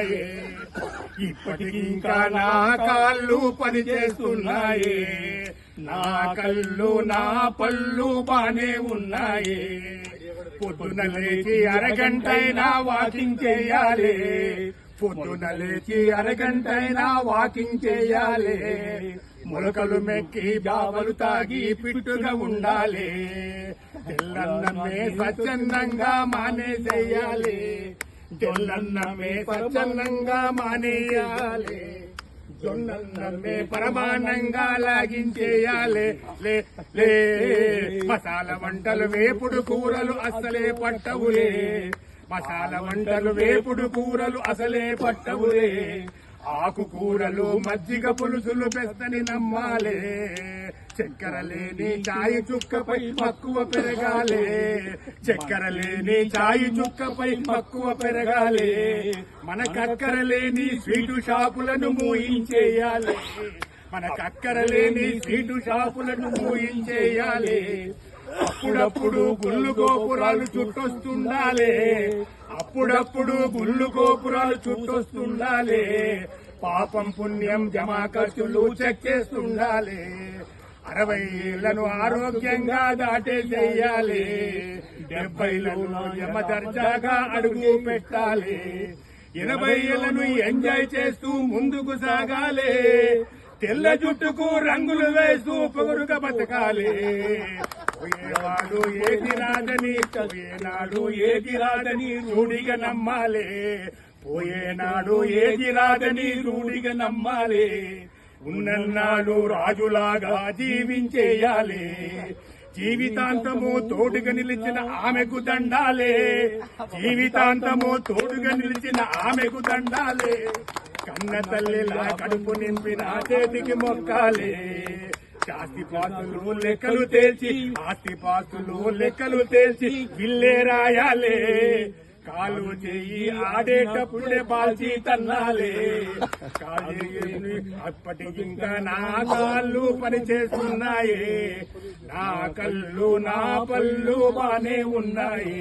ఉన్నాయే, ఇప్పటికింకా నా కాళ్ళు పని చేస్తున్నాయే, నా కళ్ళు నా పళ్ళు బానే ఉన్నాయే. పొద్దున లేచి అరగంటైనా వాకింగ్ చేయాలి, పొద్దున లేచి అరగంటైనా వాకింగ్ చేయాలి. మొలకలు మెక్కి బావలు తాగి పిట్టుగా ఉండాలి, తెల్లన్నమే స్వచ్ఛందంగా మానేసేయాలి, తెల్లన్నమే స్వచ్ఛందంగా మానేయాలి, జొన్నన్నమే పరమానంగా లాగించేయాలి. లే లే మసాలా వంటలు వేపుడు కూరలు అసలే పట్టవులే, మసాలా వంటలు వేపుడు కూరలు అసలే పట్టవులే. ఆకుకూరలు మజ్జిగ పులుసులు పెస్తని నమ్మాలే, చక్కెర లేని చాయి చుక్కపై మక్కువ పెరగాలే, చక్కెర లేని చాయి చుక్కపై మక్కువ పెరగాలే. మన కక్కర లేని స్వీటు షాపులను మూయించేయాలి, మన కక్కర లేని స్వీటు షాపులను మూయించేయాలి. అప్పుడప్పుడు గుళ్ళు గోపురాలు చుట్టొస్తుండాలి, అప్పుడప్పుడు గుళ్ళు గోపురాలు చుట్టొస్తుండాలి. పాపం పుణ్యం జమా ఖర్చులు చెక్ చేస్తుండాలి. 60 ఏళ్లను ఆరోగ్యంగా దాటేసేయాలి, 70లను యమ దర్జాగా అడుగు పెట్టాలి, 80 ఏళ్లను ఎంజాయ్ చేస్తూ ముందుకు సాగాలి. తెల్ల జుట్టుకు రంగులు వేస్తూ పొగరుగా బతకాలి. పోయేవాడు ఏది రాదని, పోయేనాడు ఏది రాదని రూఢిగా నమ్మాలి, పోయేనాడు ఏది రాదని రూఢిగా నమ్మాలి. ఉన్నన్నాడు రాజులాగా జీవించేయాలి, జీవితాంతము తోడుగా నిలిచిన ఆమెకు దండాలే, జీవితాంతము తోడుగా నిలిచిన ఆమెకు దండాలే. కన్న తల్లిలా కడుపు నింపిన చేతికి మొక్కాలే, ఆస్తిపాస్తులు లెక్కలు తేల్చి, ఆస్తిపాస్తులు లెక్కలు తేల్చి విల్లే రాయాలే. కాలు చేయి ఆడేటప్పుడే బాల్చి తన్నాలే, అప్పటికింకా నా కాళ్ళు పని చేస్తున్నాయే, నా కళ్ళు నా పళ్ళు బానే ఉన్నాయి.